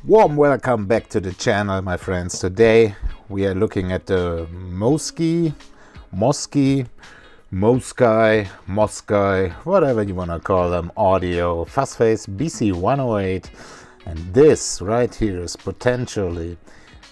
Warm welcome back to the channel, my friends. Today we are looking at the MOSKY, whatever you want to call them, audio FUZZFACE BC108, and this right here is potentially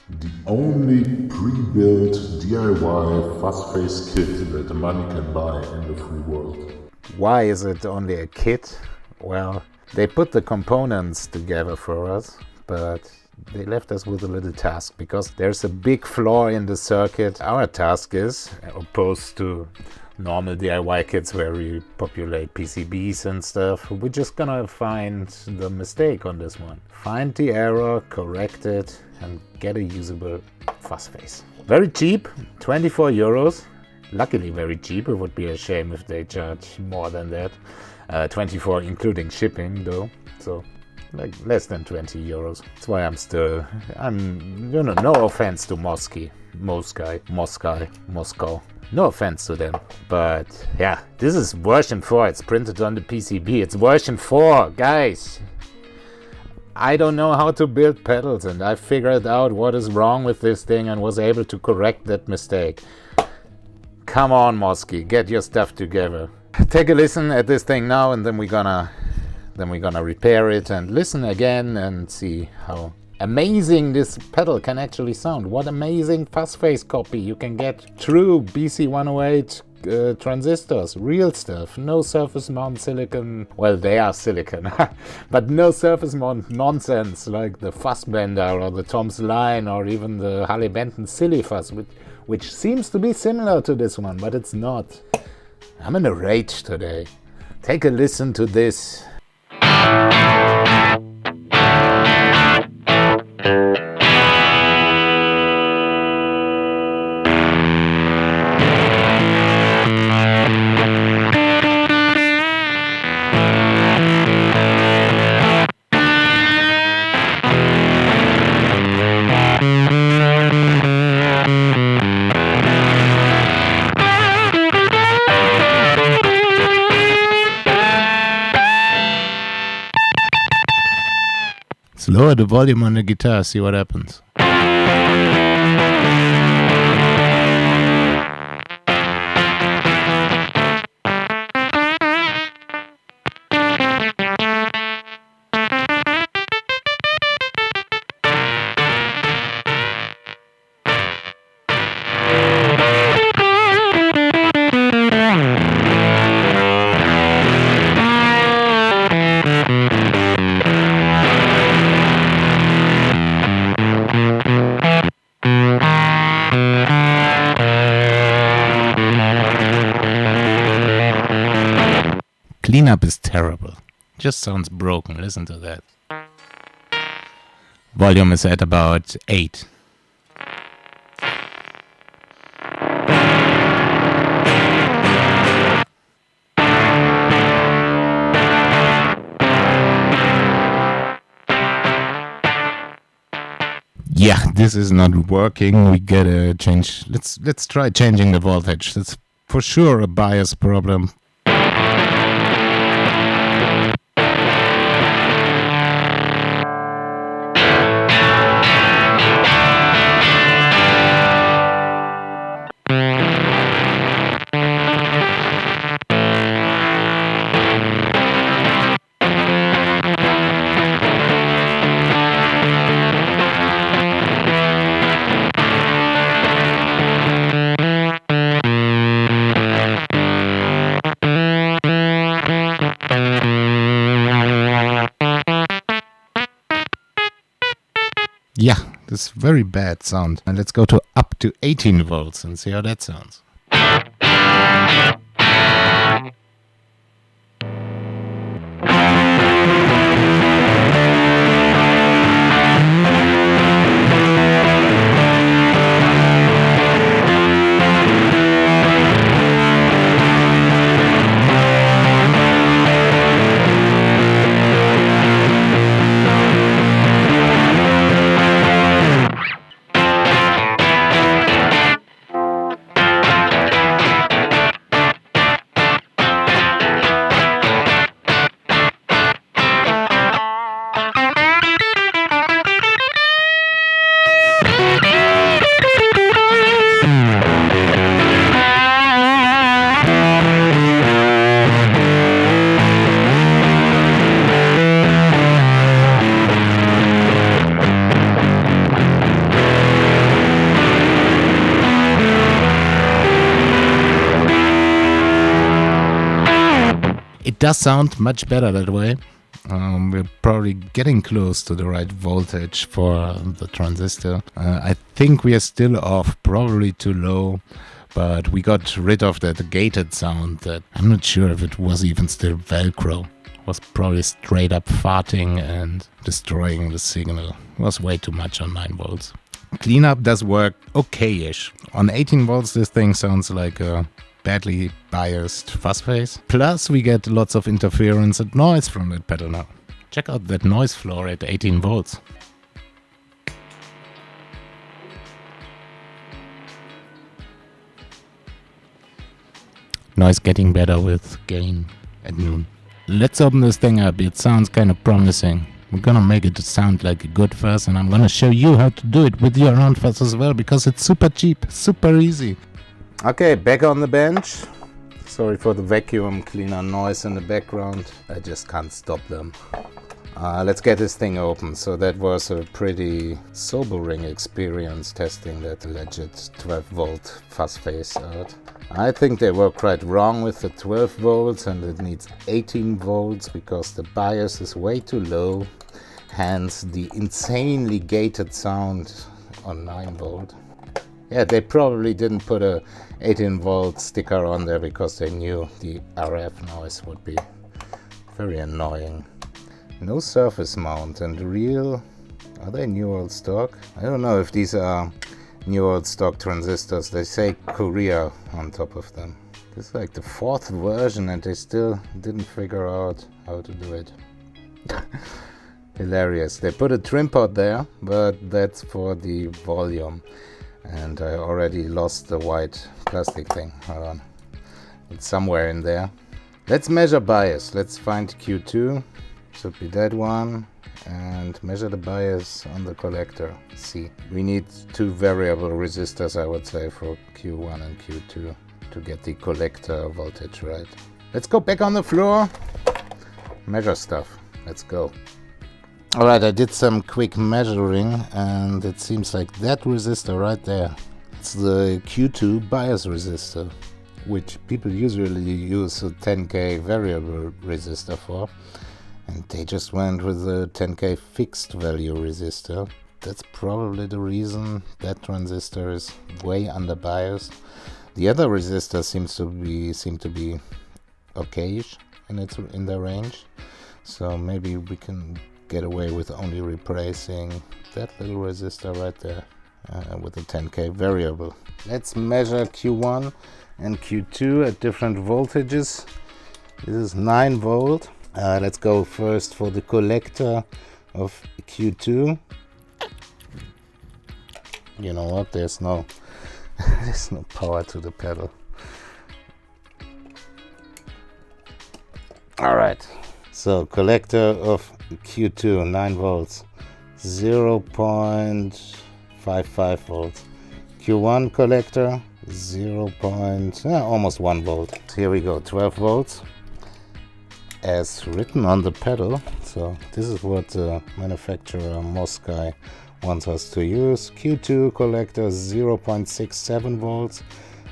the only pre-built DIY FUZZFACE kit that the money can buy in the free world. Why is it only a kit? Well, they put the components together for us, but they left us with a little task because there's a big flaw in the circuit. Our task is, opposed to normal DIY kits where we populate PCBs and stuff, we're just gonna find the mistake on this one. Find the error, correct it, and get a usable FUZZFACE. Very cheap, 24 euros. Luckily very cheap. It would be a shame if they charge more than that. 24 including shipping though, so like less than 20 euros. That's why no offense to Moscow. No offense to them. But yeah, this is version 4. It's printed on the PCB. It's version 4, guys. I don't know how to build pedals, and I figured out what is wrong with this thing and was able to correct that mistake. Come on, Mosky, get your stuff together. Take a listen at this thing now, and then we're gonna repair it and listen again and see how amazing this pedal can actually sound. What amazing FUZZFACE copy you can get. True BC108 transistors, real stuff, no surface mount silicon. Well, they are silicon, but no surface mount nonsense like the Fuzzbender or the Tom's Line or even the Harley Benton Silly Fuzz, which seems to be similar to this one, but it's not. I'm in a rage today. Take a listen to this. Lower the volume on the guitar, see what happens. Cleanup is terrible. Just sounds broken. Listen to that. Volume is at about 8. Yeah, this is not working. We gotta change. Let's try changing the voltage. That's for sure a bias problem. Yeah, this very bad sound. And let's go to up to 18 volts and see how that sounds. does sound much better that way. We're probably getting close to the right voltage for the transistor. I think we are still off, probably too low, but we got rid of that gated sound that I'm not sure if it was even still Velcro. It was probably straight up farting and destroying the signal. It was way too much on 9 volts. Cleanup does work okay-ish. On 18 volts this thing sounds like a badly biased FUZZFACE. Plus we get lots of interference and noise from that pedal now. Check out that noise floor at 18 volts. Noise getting better with gain at noon. Let's open this thing up. It sounds kind of promising. We're gonna make it sound like a good fuzz, and I'm gonna show you how to do it with your own fuzz as well, because it's super cheap, super easy. Okay, back on the bench. Sorry for the vacuum cleaner noise in the background. I just can't stop them. Let's get this thing open. So that was a pretty sobering experience testing that alleged 12 volt FUZZFACE out. I think they were quite wrong with the 12 volts and it needs 18 volts because the bias is way too low. Hence the insanely gated sound on 9 volt. Yeah, they probably didn't put a 18 volt sticker on there because they knew the RF noise would be very annoying. No surface mount and real, are they new old stock? I don't know if these are new old stock transistors. They say Korea on top of them. This is like the 4th version and they still didn't figure out how to do it. Hilarious. They put a trim pot there, but that's for the volume. And I already lost the white plastic thing. Hold on. It's somewhere in there. Let's measure bias. Let's find Q2. Should be that one. And measure the bias on the collector. C. We need 2 variable resistors, I would say, for Q1 and Q2 to get the collector voltage right. Let's go back on the floor. Measure stuff. Let's go. Alright, I did some quick measuring and it seems like that resistor right there. It's the Q2 bias resistor, which people usually use a 10K variable resistor for. And they just went with a 10K fixed value resistor. That's probably the reason that transistor is way under biased. The other resistors seem to be okayish in their range. So maybe we can get away with only replacing that little resistor right there with a 10K variable. Let's measure Q1 and Q2 at different voltages. This is 9 volt. Let's go first for the collector of Q2. You know what? There's no power to the pedal. All right. So collector of Q2, 9 volts, 0.55 volts. Q1 collector, almost 1 volt. Here we go, 12 volts. As written on the pedal. So this is what the manufacturer MOSKY wants us to use. Q2 collector 0.67 volts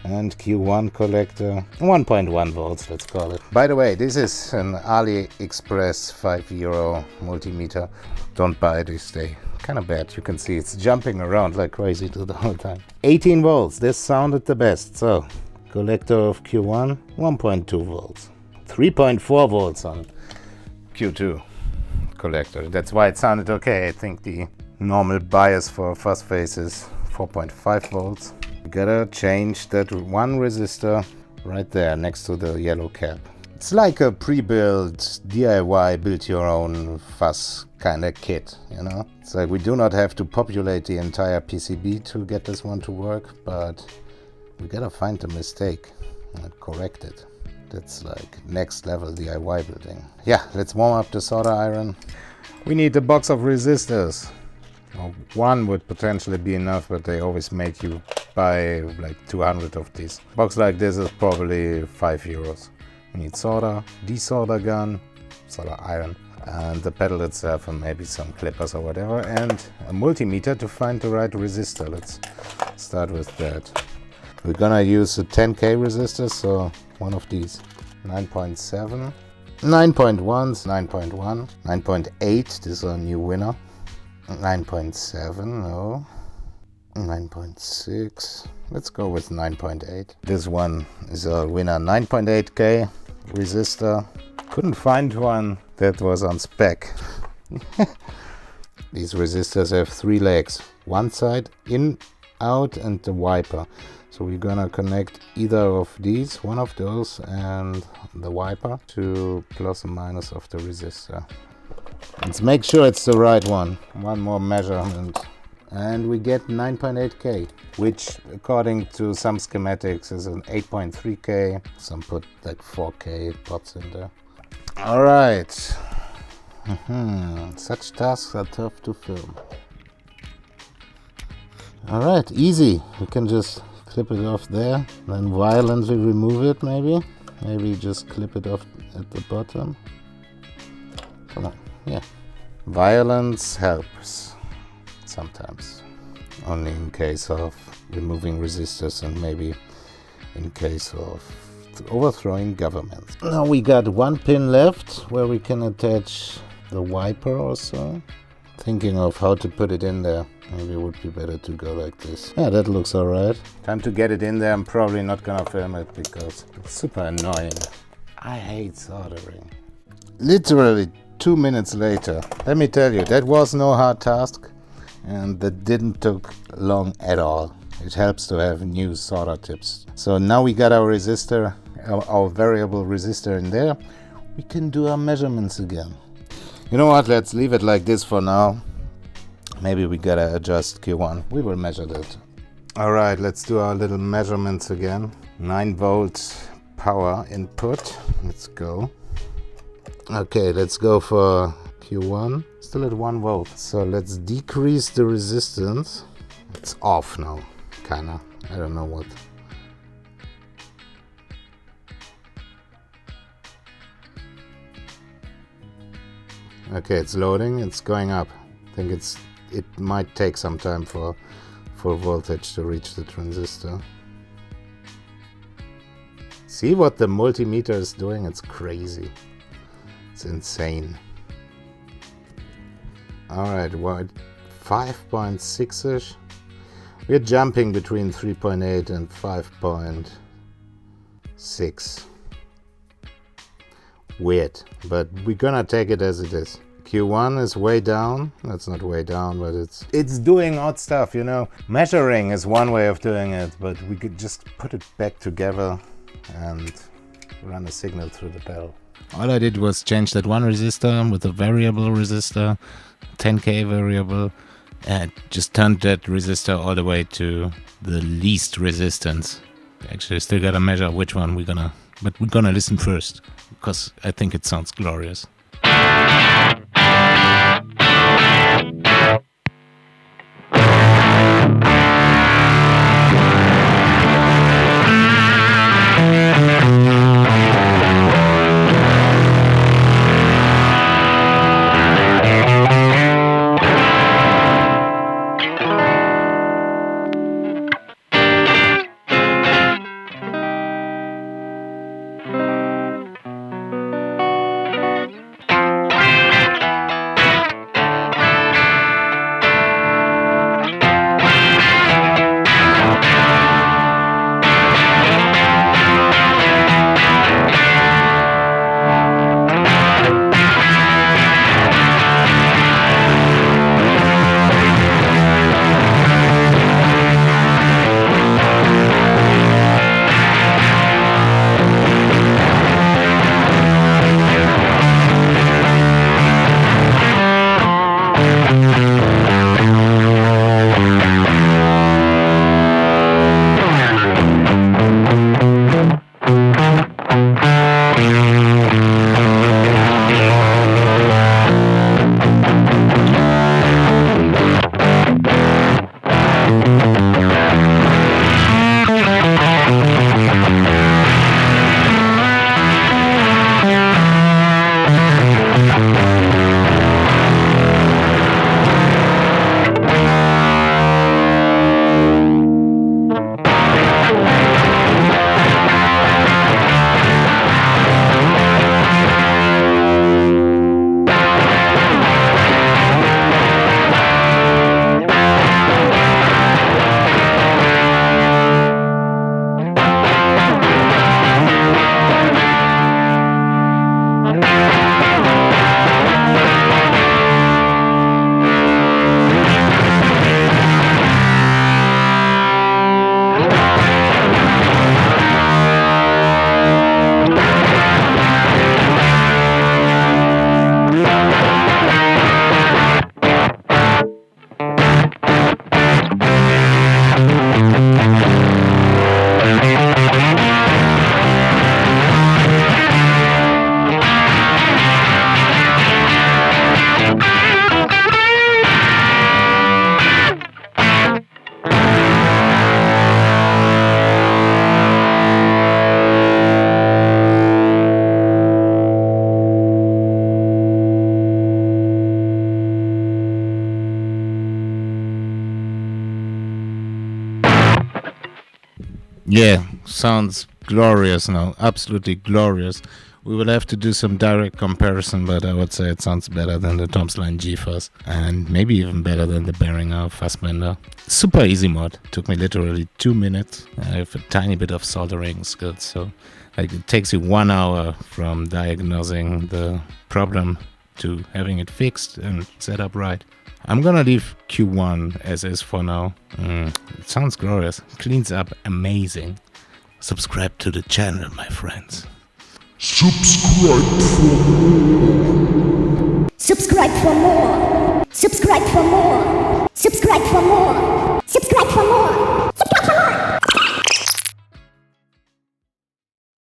and Q1 collector 1.1 volts, let's call it. By the way, this is an AliExpress €5 multimeter. Don't buy this, they kind of bad. You can see it's jumping around like crazy the whole time. 18 volts, this sounded the best. So collector of Q1 1.2 volts. 3.4 volts on Q2 collector. That's why it sounded okay. I think the normal bias for FUZZFACE is 4.5 volts. You gotta change that one resistor right there next to the yellow cap. It's like a pre-built DIY build your own fuzz kind of kit, you know? It's like we do not have to populate the entire PCB to get this one to work, but we gotta find the mistake and correct it. That's like next level DIY building. Yeah, let's warm up the solder iron. We need a box of resistors. Well, one would potentially be enough, but they always make you buy like 200 of these. A box like this is probably €5. We need solder, desolder gun, solder iron, and the pedal itself, and maybe some clippers or whatever, and a multimeter to find the right resistor. Let's start with that. We're gonna use a 10K resistor, so one of these, 9.7. 9.1, 9.1, 9.8, this is our new winner. 9.7, no. 9.6, let's go with 9.8. This one is our winner, 9.8K resistor. Couldn't find one that was on spec. These resistors have 3 legs, one side, in, out, and the wiper. So we're gonna connect either of these, one of those, and the wiper to plus and minus of the resistor. Let's make sure it's the right one. One more measurement. And we get 9.8K, which according to some schematics is an 8.3K. Some put like 4K pots in there. All right. Such tasks are tough to film. All right, easy. We can just clip it off there, then violently remove it maybe. Maybe just clip it off at the bottom. Come on, yeah. Violence helps sometimes. Only in case of removing resistors and maybe in case of overthrowing governments. Now we got one pin left where we can attach the wiper also. Thinking of how to put it in there. Maybe it would be better to go like this. Yeah, that looks alright. Time to get it in there. I'm probably not gonna film it because it's super annoying. I hate soldering. Literally 2 minutes later. Let me tell you, that was no hard task and that didn't took long at all. It helps to have new solder tips. So now we got our resistor, our variable resistor in there. We can do our measurements again. You know what, let's leave it like this for now. Maybe we gotta adjust Q1. We will measure that. All right, let's do our little measurements again. 9 volt power input. Let's go. Okay, let's go for Q1. Still at 1 volt. So let's decrease the resistance. It's off now, kinda. I don't know what. Okay, it's loading. It's going up. I think it might take some time for voltage to reach the transistor. See what the multimeter is doing? It's crazy. It's insane. Alright, what? 5.6ish. We're jumping between 3.8 and 5.6. Weird, but we're gonna take it as it is. Q1 is way down. That's not way down, but it's doing odd stuff, you know. Measuring is one way of doing it, but we could just put it back together and run a signal through the pedal. All I did was change that one resistor with a variable resistor, 10K variable, and just turned that resistor all the way to the least resistance. Actually, still gotta measure which one we're gonna listen first, because I think it sounds glorious. Yeah, sounds glorious now. Absolutely glorious. We will have to do some direct comparison, but I would say it sounds better than the Tomsline G-fuzz, and maybe even better than the Behringer Fassbender. Super easy mod. Took me literally 2 minutes. I have a tiny bit of soldering skills, so like it takes you 1 hour from diagnosing the problem to having it fixed and set up right. I'm gonna leave Q1 as is for now. It sounds glorious. Cleans up amazing. Subscribe to the channel, my friends. Subscribe for more. Subscribe for more. Subscribe for more. Subscribe for more.